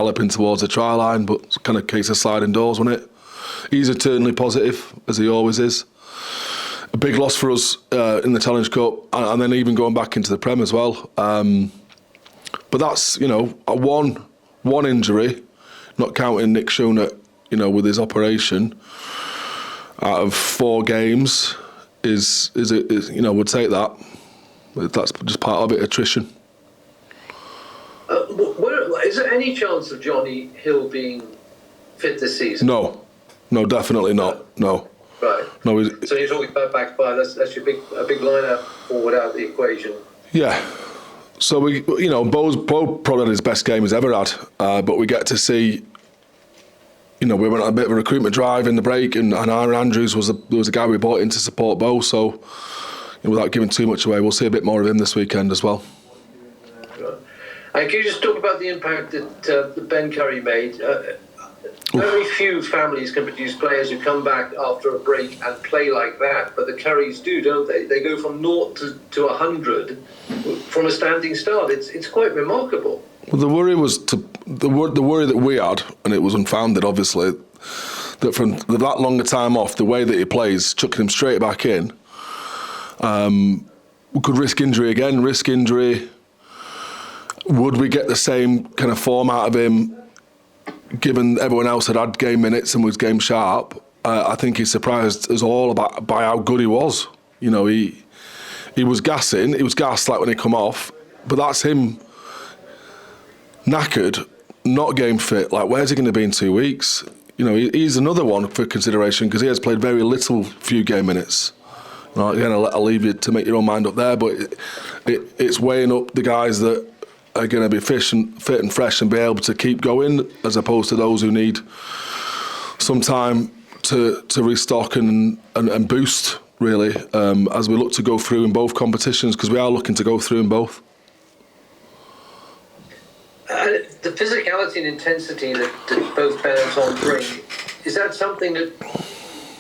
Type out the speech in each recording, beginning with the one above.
galloping towards the try line, but it's kind of case of sliding doors, wasn't it? He's eternally positive, as he always is. A big loss for us in the Challenge Cup, and then even going back into the Prem as well. But that's, a one injury, not counting Nick Schoonert, with his operation, out of 4 games is would take that. That's just part of it, attrition. Is there any chance of Johnny Hill being fit this season? No, definitely not. No. Right. No. So you're talking about back five. That's your big lineup forward out of the equation. Yeah. So Bo probably had his best game he's ever had, but we get to see. We went on a bit of a recruitment drive in the break, and Aaron Andrews was a guy we brought in to support Bo. So, without giving too much away, we'll see a bit more of him this weekend as well. And can you just talk about the impact that Ben Curry made? Very few families can produce players who come back after a break and play like that, but the Currys do, don't they? They go from 0 to 100 from a standing start. It's quite remarkable. Well, the worry that we had, and it was unfounded, obviously, that from that longer time off, the way that he plays, chucking him straight back in, we could risk injury again. Would we get the same kind of form out of him, given everyone else had game minutes and was game sharp? I think he surprised us all by how good he was. He was gassing. He was gassed like when he come off, but that's him knackered, not game fit. Like, where's he going to be in 2 weeks? He's another one for consideration because he has played very little few game minutes. Again, I'll leave you to make your own mind up there, but it's weighing up the guys that are going to be fit and fresh and be able to keep going, as opposed to those who need some time to restock and boost, really, as we look to go through in both competitions, because we are looking to go through in both. The physicality and intensity that both Benetton bring, is that something that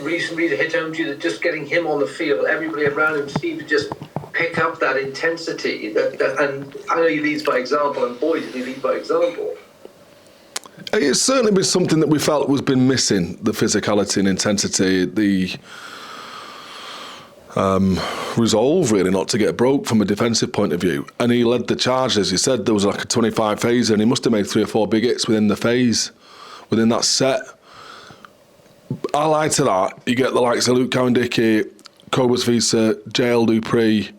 recently hit home to you, that just getting him on the field, everybody around him seemed to just pick up that intensity? And I know he leads by example, and boy, did he lead by example. It's certainly been something that we felt was been missing, the physicality and intensity, the resolve, really, not to get broke from a defensive point of view. And he led the charge, as you said. There was like a 25 phaser, and he must have made 3 or 4 big hits within the phase, within that set. Allied to that, you get the likes of Luke Cowan-Dickey, Cobus Visa, JL Dupree,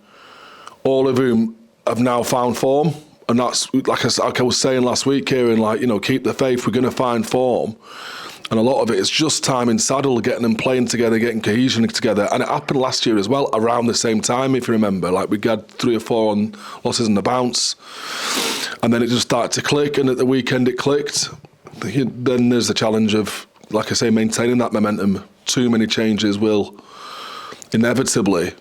all of whom have now found form. And that's, like I was saying last week, Kieran, keep the faith, we're going to find form. And a lot of it is just time in saddle, getting them playing together, getting cohesion together. And it happened last year as well, around the same time, if you remember. Like, we had 3 or 4 on losses in the bounce. And then it just started to click, and at the weekend it clicked. Then there's the challenge of, like I say, maintaining that momentum. Too many changes will inevitably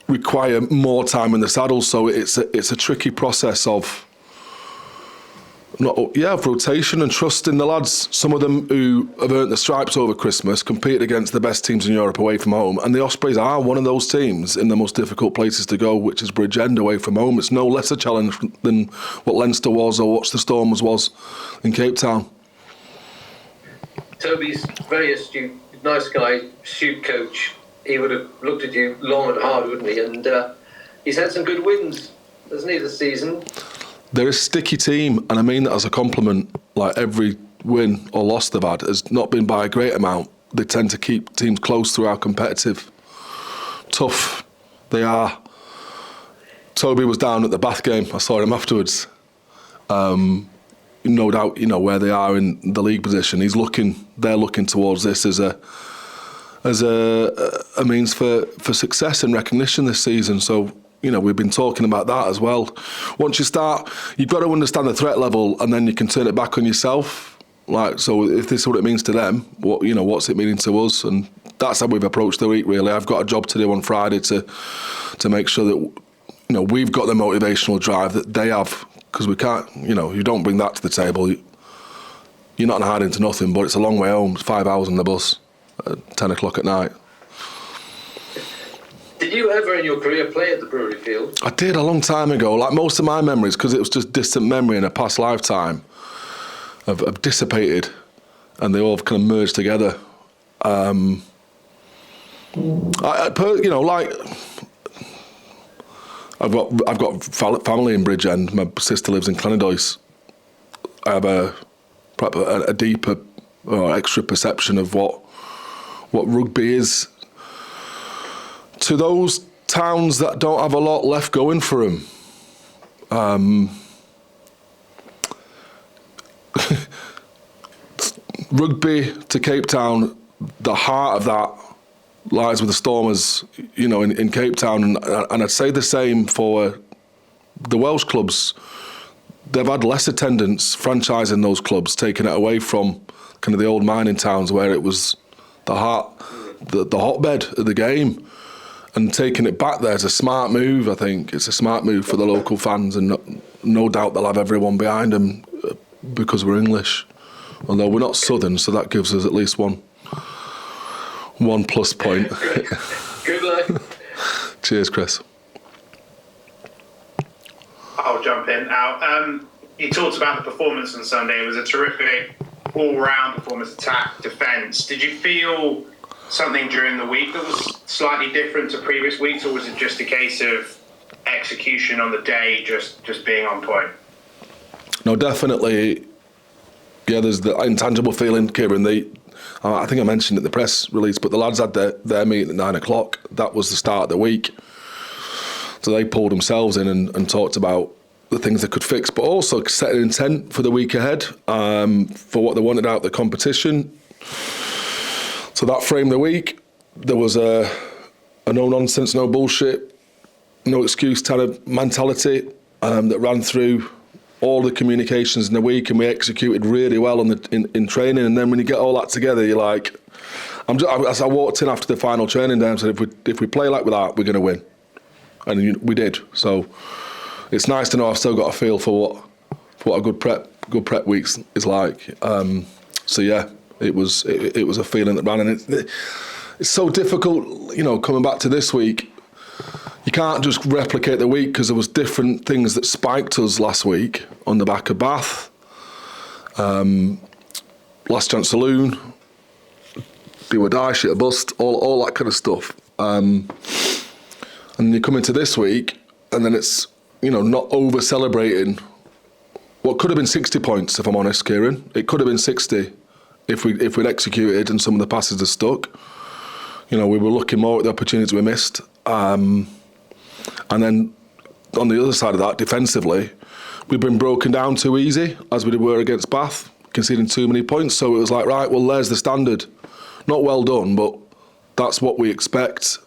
require more time in the saddle. So it's a tricky process of rotation and trust in the lads. Some of them who have earned the stripes over Christmas compete against the best teams in Europe away from home, and the Ospreys are one of those teams in the most difficult places to go, which is Bridgend away from home. It's no less a challenge than what Leinster was or what the Stormers was in Cape Town. Toby's very astute, nice guy, shoot coach. He would have looked at you long and hard, wouldn't he? And he's had some good wins, hasn't he, this season? They're a sticky team, and I mean that as a compliment. Like, every win or loss they've had has not been by a great amount. They tend to keep teams close through our competitive. Tough they are. Toby was down at the Bath game. I saw him afterwards. No doubt, where they are in the league position. They're looking towards this as a means for success and recognition this season. So, we've been talking about that as well. Once you start, you've got to understand the threat level, and then you can turn it back on yourself. Like, so if this is what it means to them, what's it meaning to us? And that's how we've approached the week, really. I've got a job to do on Friday to make sure that, we've got the motivational drive that they have, because we can't, you don't bring that to the table. You're not hiding into nothing, but it's a long way home. It's 5 hours on the bus at 10 o'clock at night. Did you ever in your career play at the Brewery Field? I did, a long time ago. Like, most of my memories, because it was just distant memory in a past lifetime, have dissipated, and they all have kind of merged together. Like I've got family in Bridgend. My sister lives in Clenadois. I have a deeper or extra perception of what rugby is to those towns that don't have a lot left going for them. Rugby to Cape Town, the heart of that lies with the Stormers, in Cape Town, and I'd say the same for the Welsh clubs. They've had less attendance franchising those clubs, taking it away from kind of the old mining towns where it was the hotbed of the game, and taking it back there is a smart move. I think it's a smart move for the local fans, and no doubt they'll have everyone behind them because we're English. Although we're not Southern, so that gives us at least one plus point. Good luck. Cheers, Chris. I'll jump in now. You talked about the performance on Sunday. It was a terrific all-round performance, attack, defence. Did you feel something during the week that was slightly different to previous weeks, or was it just a case of execution on the day just being on point? No, definitely. Yeah, there's the intangible feeling, Kieran. I think I mentioned it in the press release, but the lads had their meeting at 9 o'clock. That was the start of the week. So they pulled themselves in and talked about the things they could fix, but also set an intent for the week ahead, for what they wanted out of the competition. So that framed the week. There was a no nonsense, no bullshit, no excuse kind of mentality that ran through all the communications in the week, and we executed really well in training. And then when you get all that together, you're like, as I walked in after the final training day, I said, if we play like that, we're going to win, and we did. So it's nice to know I've still got a feel for what a good prep weeks is like. So yeah, it was a feeling that ran, and it's so difficult, coming back to this week. You can't just replicate the week because there was different things that spiked us last week on the back of Bath, Last Chance Saloon, Do or Die, Shit or Bust, all that kind of stuff. And you come into this week, and then it's not over celebrating what could have been 60 points, if I'm honest, Kieran. It could have been 60 if we'd executed and some of the passes had stuck. We were looking more at the opportunities we missed. And then on the other side of that, defensively, we've been broken down too easy, as we were against Bath, conceding too many points. So it was like, right, well, there's the standard. Not well done, but that's what we expect.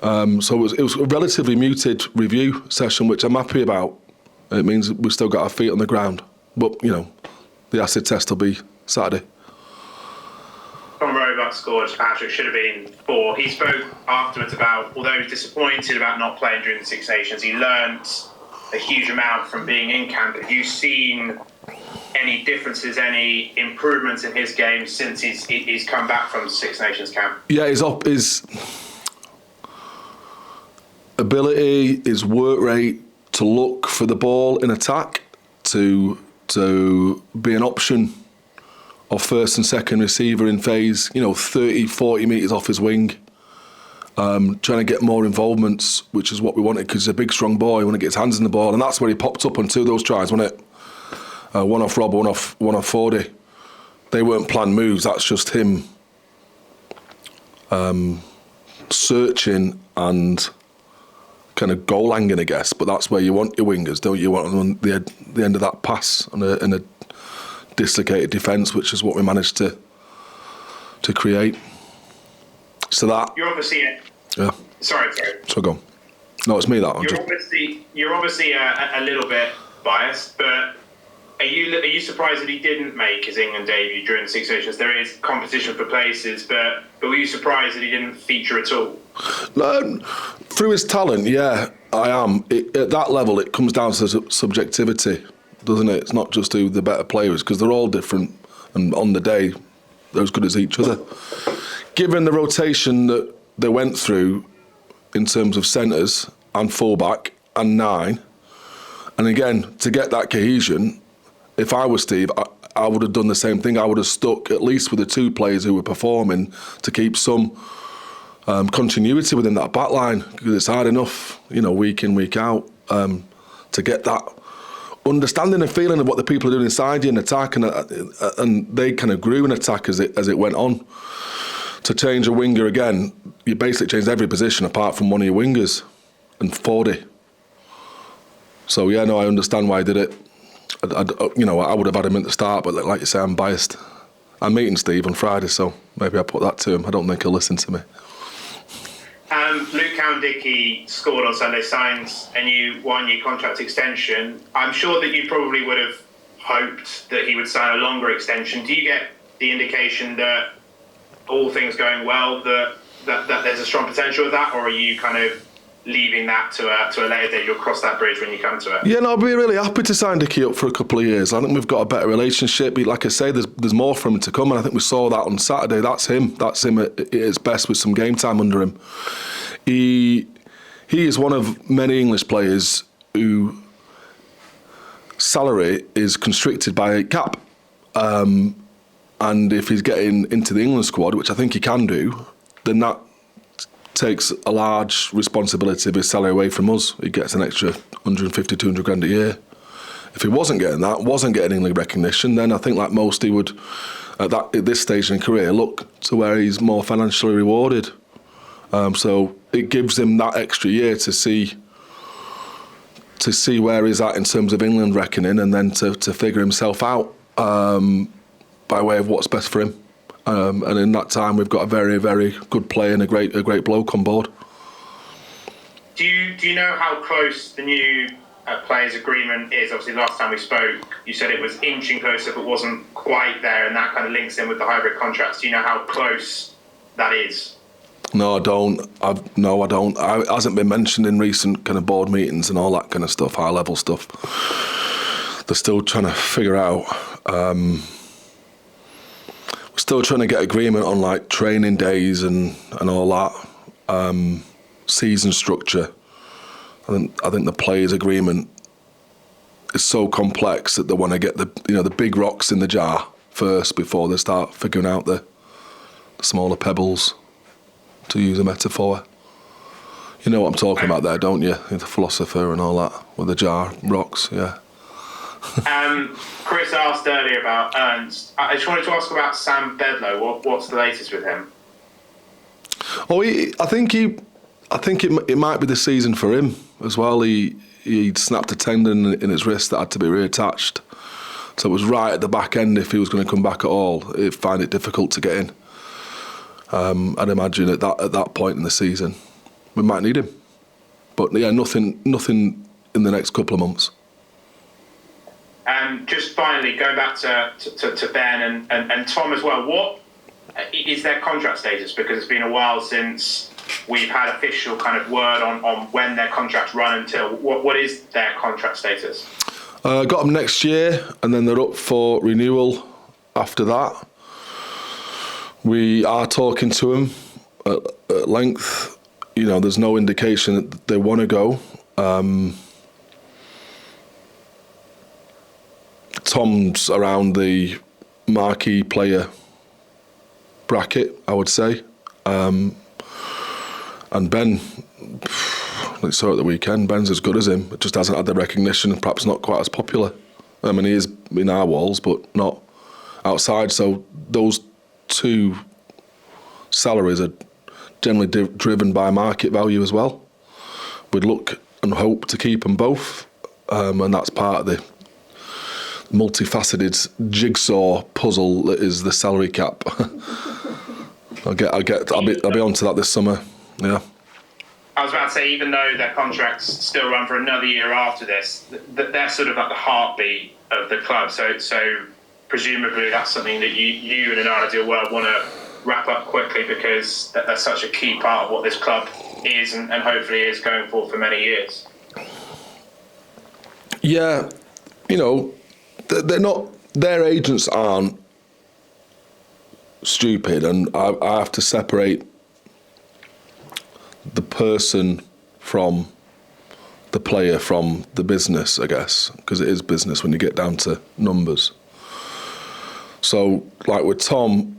So it was a relatively muted review session, which I'm happy about. It means we've still got our feet on the ground. But, the acid test will be Saturday. Tom Roebuck scored. Patrick should have been 4. He spoke afterwards about, although he was disappointed about not playing during the Six Nations, he learnt a huge amount from being in camp. Have you seen any differences, any improvements in his game since he's come back from Six Nations camp? Yeah, his ability, his work rate to look for the ball in attack, to be an option of first and second receiver in phase, 30, 40 metres off his wing, trying to get more involvements, which is what we wanted, because he's a big, strong boy. He wanted to get his hands in the ball, and that's where he popped up on 2 of those tries, wasn't it? One off Rob, one off 40. They weren't planned moves. That's just him searching and kind of goal hanging, I guess. But that's where you want your wingers, don't you? You want them on the end of that pass in a dislocated defence, which is what we managed to create. So that you're obviously yeah. Sorry. So go on. No, it's me that one. You're obviously a little bit biased, but are you surprised that he didn't make his England debut during the Six Nations? There is competition for places, but were you surprised that he didn't feature at all? Through his talent, yeah, I am. At that level, it comes down to subjectivity, doesn't it? It's not just who the better player is, because they're all different, and on the day, they're as good as each other. Given the rotation that they went through in terms of centres and fullback and 9, and again, to get that cohesion, if I was Steve, I would have done the same thing. I would have stuck at least with the two players who were performing to keep some continuity within that back line, because it's hard enough, week in, week out, to get that understanding and feeling of what the people are doing inside you in attack, and they kind of grew in attack as it went on. To change a winger again, you basically changed every position apart from one of your wingers and 40. So yeah, no, I understand why I did it. I would have had him at the start, but like you say, I'm biased. I'm meeting Steve on Friday, so maybe I put that to him. I don't think he'll listen to me. Luke Cowan-Dickie scored on Sunday, signed a new 1-year contract extension. I'm sure that you probably would have hoped that he would sign a longer extension. Do you get the indication that all things going well, that there's a strong potential of that, or are you kind of leaving that to a later date? You'll cross that bridge when you come to it. Yeah, no, I'd be really happy to sign Dickie up for a couple of years. I think we've got a better relationship. Like I say, there's more for him to come, and I think we saw that on Saturday. That's him at his best with some game time under him. He is one of many English players who salary is constricted by a cap. And if he's getting into the England squad, which I think he can do, then that takes a large responsibility of his salary away from us. He gets an extra 150, 200 grand a year. If he wasn't getting that, wasn't getting England recognition, then I think like most he would, at this stage in his career, look to where he's more financially rewarded. So it gives him that extra year to see where he's at in terms of England reckoning, and then to figure himself out by way of what's best for him. And in that time, we've got a very, very good player and a great bloke on board. Do you know how close the new players' agreement is? Obviously, last time we spoke, you said it was inching closer, but wasn't quite there, and that kind of links in with the hybrid contracts. Do you know how close that is? No, I don't. I don't. It hasn't been mentioned in recent kind of board meetings and all that kind of stuff, high-level stuff. They're still trying to figure out. We're still trying to get agreement on like training days and all that, season structure. I think the players' agreement is so complex that they want to get the big rocks in the jar first before they start figuring out the smaller pebbles, to use a metaphor. You know what I'm talking about there, don't you? The philosopher and all that, with the jar rocks, yeah. Chris asked earlier about Ernst. I just wanted to ask about Sam Bedlow. What's the latest with him? Oh, I think it might be the season for him as well. He'd snapped a tendon in his wrist that had to be reattached. So it was right at the back end. If he was going to come back at all, he'd find it difficult to get in. I'd imagine at that point in the season, we might need him. But yeah, nothing in the next couple of months. Just finally, going back to Ben and Tom as well, what is their contract status? Because it's been a while since we've had official kind of word on when their contracts run until. What is their contract status? Got them next year, and then they're up for renewal after that. We are talking to them at length. There's no indication that they want to go. Tom's around the marquee player bracket, I would say. And Ben, we saw at the weekend, Ben's as good as him. It just hasn't had the recognition and perhaps not quite as popular. I mean, he is in our walls, but not outside. So those two salaries are generally driven by market value as well. We'd look and hope to keep them both. And that's part of the multifaceted jigsaw puzzle that is the salary cap. I'll be onto that this summer. Yeah. I was about to say, even though their contracts still run for another year after this, they're sort of like the heartbeat of the club. So presumably that's something that you in an ideal world want to wrap up quickly, because that's such a key part of what this club is and hopefully is going for many years. Yeah, they're not. Their agents aren't stupid, and I have to separate the person from the player from the business, I guess, because it is business when you get down to numbers. So, like with Tom,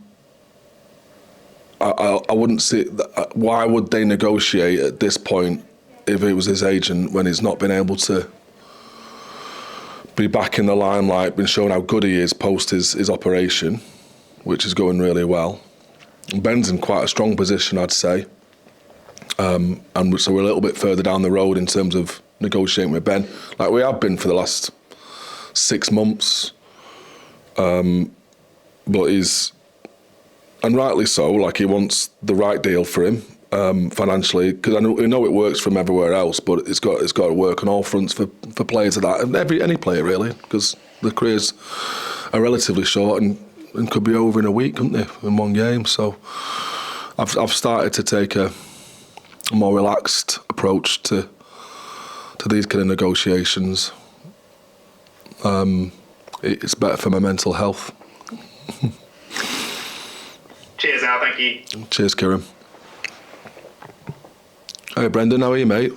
I wouldn't see why would they negotiate at this point if it was his agent when he's not been able to be back in the limelight, been shown how good he is post his operation, which is going really well. Ben's in quite a strong position, I'd say. And so we're a little bit further down the road in terms of negotiating with Ben, like we have been for the last 6 months. But he's, and rightly so, like he wants the right deal for him financially, because we know it works from everywhere else, but it's got to work on all fronts for players of that, and any player really, because the careers are relatively short and could be over in a week, couldn't they, in one game? So I've started to take a more relaxed approach to these kind of negotiations. It's better for my mental health. Cheers, Al. Thank you. Cheers, Kieran. Hey, Brendan, how are you, mate?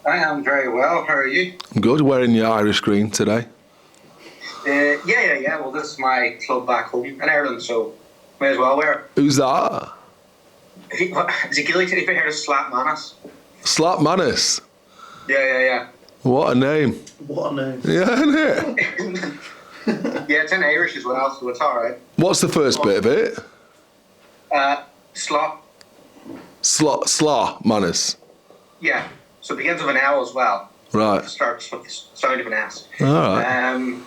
I am very well. How are you? I'm good. Wearing your Irish green today. Yeah. Well, this is my club back home in Ireland, so may as well wear it. Who's that? Is it Gilly? Have you heard of Slap Manus? Slap Manus. Yeah. What a name. What a name. Yeah, isn't it? Yeah, it's in Irish as well, so it's all right. What's the first bit of it? Slop. Slaw Manus. Yeah, so it begins with an L as well. Right. It starts with the sound of an S. All right.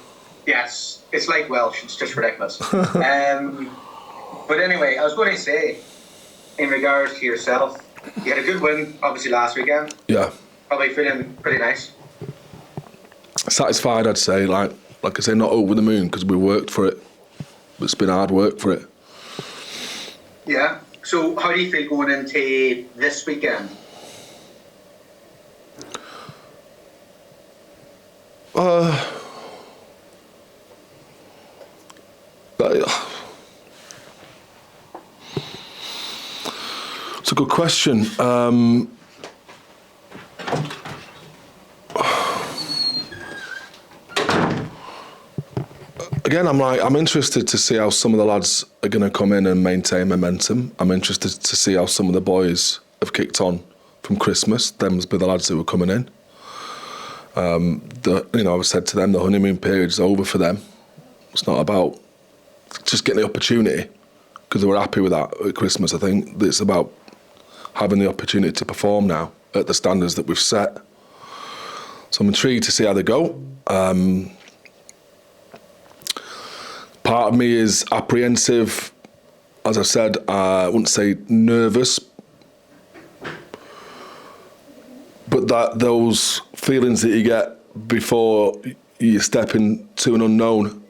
Yes, it's like Welsh. It's just ridiculous. But anyway, I was going to say, in regards to yourself, you had a good win, obviously, last weekend. Yeah. Probably feeling pretty nice. Satisfied, I'd say. Like I say, not over the moon because we worked for it. It's been hard work for it. Yeah. So how do you feel going into this weekend? It's a good question. Again, I'm interested to see how some of the lads are going to come in and maintain momentum. I'm interested to see how some of the boys have kicked on from Christmas. Them's be the lads who are coming in. I've said to them, the honeymoon period's over for them. It's not about just getting the opportunity, because they were happy with that at Christmas. I think it's about having the opportunity to perform now at the standards that we've set. So I'm intrigued to see how they go. Part of me is apprehensive. As I said, I wouldn't say nervous, but those feelings that you get before you step into an unknown,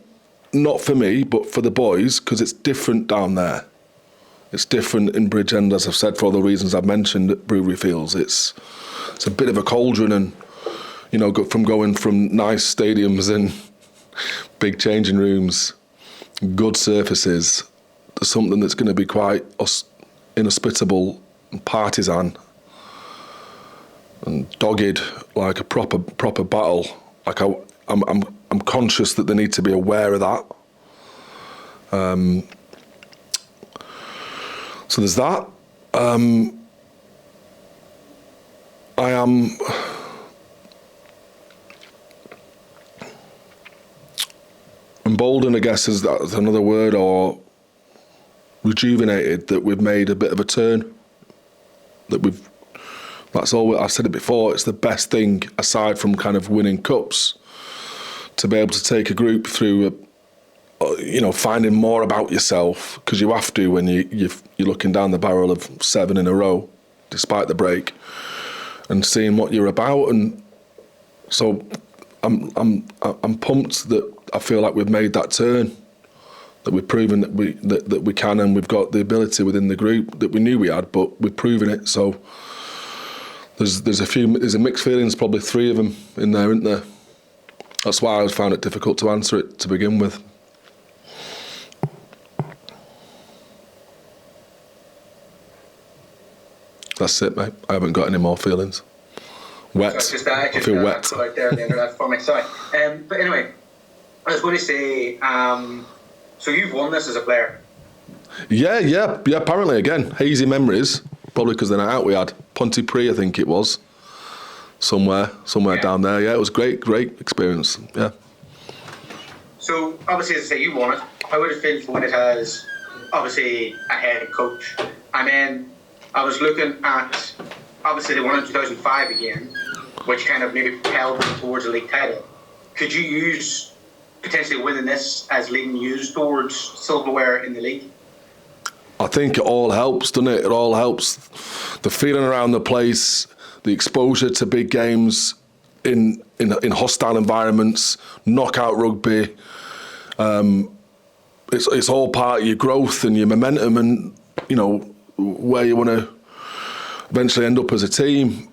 not for me, but for the boys, because it's different down there. It's different in Bridgend, as I've said, for all the reasons I've mentioned at Brewery Fields. It's a bit of a cauldron, and going from nice stadiums and big changing rooms, good surfaces, to something that's going to be quite inhospitable and partisan and dogged, like a proper battle. Like I'm conscious that they need to be aware of that. So there's that. I am emboldened, I guess, is another word, or rejuvenated, that we've made a bit of a turn. That's all. I've said it before. It's the best thing, aside from kind of winning cups, to be able to take a group through, finding more about yourself, because you have to when you're looking down the barrel of 7 in a row, despite the break, and seeing what you're about. And so I'm pumped that I feel like we've made that turn, that we've proven that we can, and we've got the ability within the group that we knew we had, but we've proven it. So there's a mixed feelings, probably 3 of them in there, isn't there? That's why I found it difficult to answer it to begin with. That's it, mate. I haven't got any more feelings. Wet. I feel wet. Out there on the internet for me. Sorry. But anyway, I was going to say, So you've won this as a player. Yeah. Apparently, again, hazy memories. Probably because the night out we had Pontypridd, I think it was, somewhere down there. Yeah, it was great experience. Yeah. So obviously, as I say, you won it. How would it feel to win it as obviously a head coach? And then I was looking at obviously they won in 2005 again, which kind of maybe propelled them towards a league title. Could you use potentially winning this as leading you towards silverware in the league? I think it all helps, doesn't it? It all helps. The feeling around the place, the exposure to big games in hostile environments, knockout rugby. It's all part of your growth and your momentum, and where you want to eventually end up as a team.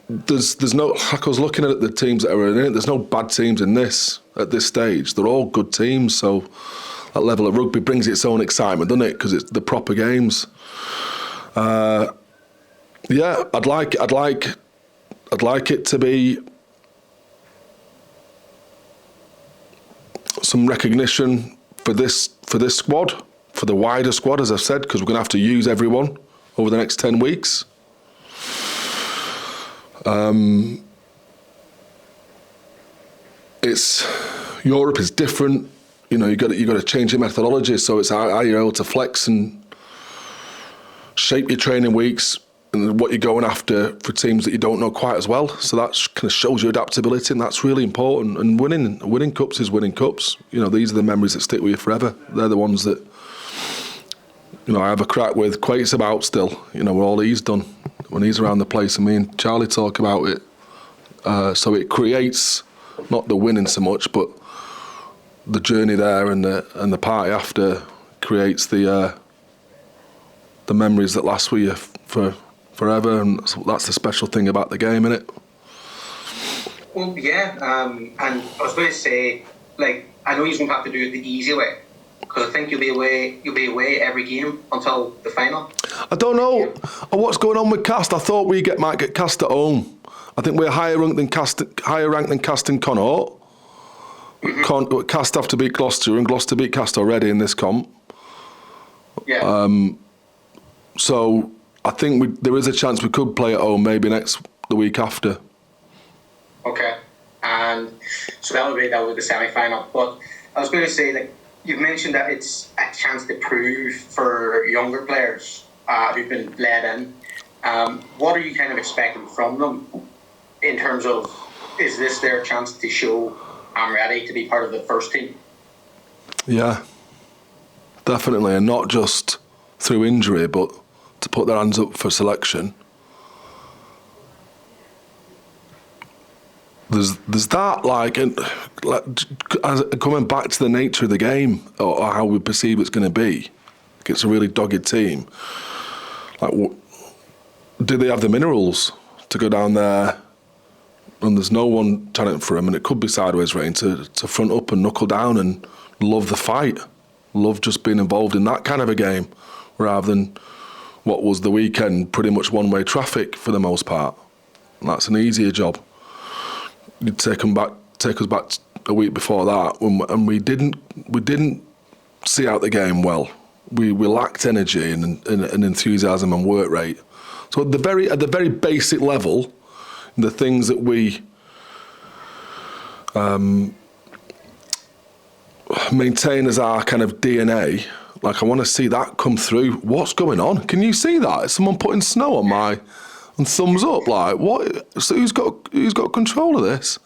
There's no, like I was looking at the teams that are in it. There's no bad teams in this at this stage. They're all good teams. So that level of rugby brings its own excitement, doesn't it? Because it's the proper games. Yeah, I'd like it to be some recognition for this squad, for the wider squad, as I've said, because we're going to have to use everyone over the next 10 weeks. Europe is different. You got to change your methodology. So it's how you're able to flex and shape your training weeks and what you're going after for teams that you don't know quite as well. So that kind of shows your adaptability, and that's really important. And winning cups is winning cups. These are the memories that stick with you forever. They're the ones that I have a crack with Quates about still. With all he's done when he's around the place, and me and Charlie talk about it. So it creates not the winning so much, but the journey there and the party after creates the memories that last with you for forever, and that's the special thing about the game, isn't it? Well, yeah, and I was going to say, I know you don't have to do it the easy way, because I think you'll be away every game until the final. I don't know what's going on with Cast. I thought we might get Cast at home. I think we're higher ranked than Cast in Connaught. Mm-hmm. Cast have to beat Gloucester, and Gloucester beat Cast already in this comp. Yeah. So I think there is a chance we could play at home maybe the week after. Okay. And so that would be the semi-final. But I was going to say, you've mentioned that it's a chance to prove for younger players who've been led in. What are you kind of expecting from them in terms of, is this their chance to show I'm ready to be part of the first team? Yeah, definitely. And not just through injury, but to put their hands up for selection. There's that, coming back to the nature of the game or how we perceive it's going to be. It's a really dogged team. Do they have the minerals to go down there? And there's no one talent for them, and it could be sideways rain to front up and knuckle down and love the fight, love just being involved in that kind of a game, rather than what was the weekend pretty much one-way traffic for the most part. And that's an easier job. You'd take us back a week before that, and we didn't see out the game well. We lacked energy and enthusiasm and work rate. So at the very basic level, the things that we maintain as our kind of DNA, I want to see that come through. What's going on? Can you see that? Is someone putting snow on my and thumbs up? What? So who's got control of this?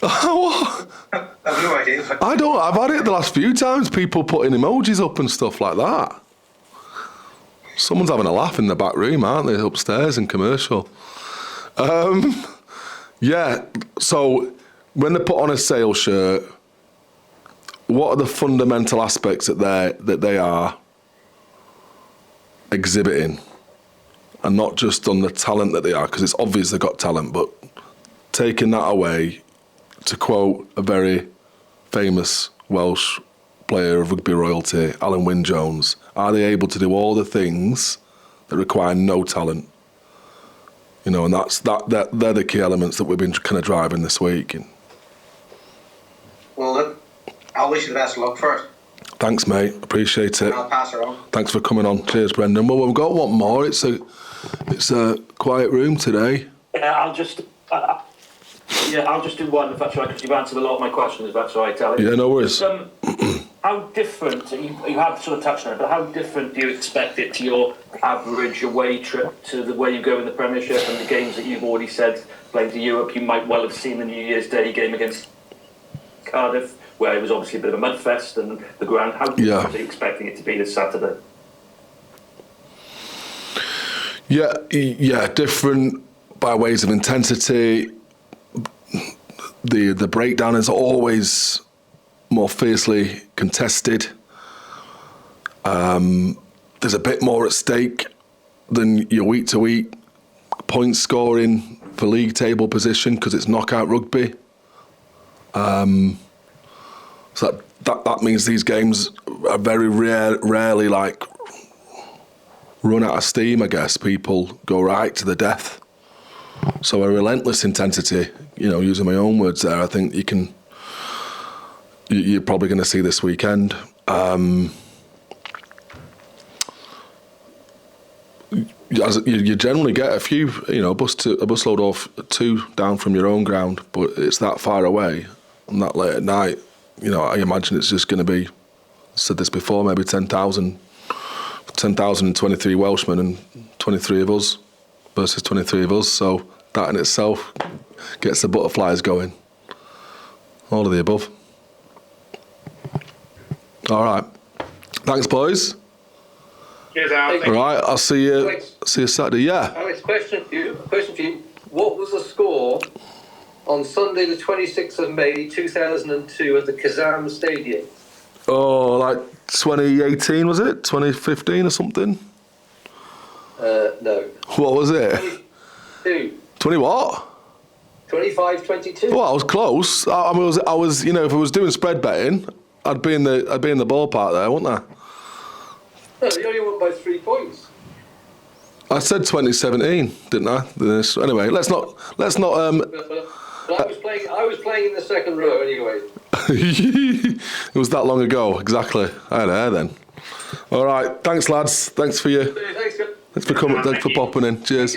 I have no idea. I don't. I've had it the last few times. People putting emojis up and stuff like that. Someone's having a laugh in the back room, aren't they? Upstairs in commercial. Yeah. So when they put on a sale shirt, what are the fundamental aspects that they are exhibiting, and not just on the talent that they are, because it's obvious they've got talent, but taking that away, to quote a very famous Welsh player of rugby royalty, Alan Wynne-Jones, are they able to do all the things that require no talent? And they're the key elements that we've been kind of driving this week. Well, look, I'll wish you the best of luck for it. Thanks, mate. Appreciate it. And I'll pass her on. Thanks for coming on. Cheers, Brendan. Well, we've got one more. It's a quiet room today. Yeah, I'll just do one if that's right, because you've answered a lot of my questions. If that's right, Alex. Yeah, no worries. How different, you have sort of touched on it, but how different do you expect it to your average away trip to the way you go in the Premiership and the games that you've already said playing to Europe? You might well have seen the New Year's Day game against Cardiff, where it was obviously a bit of a mudfest, and the ground. How different are you expecting it to be this Saturday? Yeah, different by ways of intensity. The breakdown is always more fiercely contested. There's a bit more at stake than your week-to-week point scoring for league table position because it's knockout rugby. So that means these games are very rarely like run out of steam, I guess. People go right to the death. So a relentless intensity, using my own words there, I think you're probably going to see this weekend. You generally get a few, a busload off 2 down from your own ground, but it's that far away and that late at night. I imagine it's just going to be, I said this before, maybe 10,000 and 23 Welshmen and 23 of us versus 23 of us. So that in itself gets the butterflies going. All of the above. All right. Thanks, boys. Cheers, Al. All right, I'll see you Saturday. Yeah. Alex, question for you. What was the score on Sunday, the 26th of May, 2002, at the Kazam Stadium? Oh, like 2018, was it? 2015 or something? No. What was it? 22. 20 what? 25-22. Well, I was close. I was, if I was doing spread betting, I'd be in the ballpark there, wouldn't I? No, you only won by 3 points. I said 2017, didn't I? Anyway, let's not. But I was playing in the second row anyway. It was that long ago, exactly. I had hair then. All right, thanks, lads. Thanks for coming. Thanks for popping in. Cheers.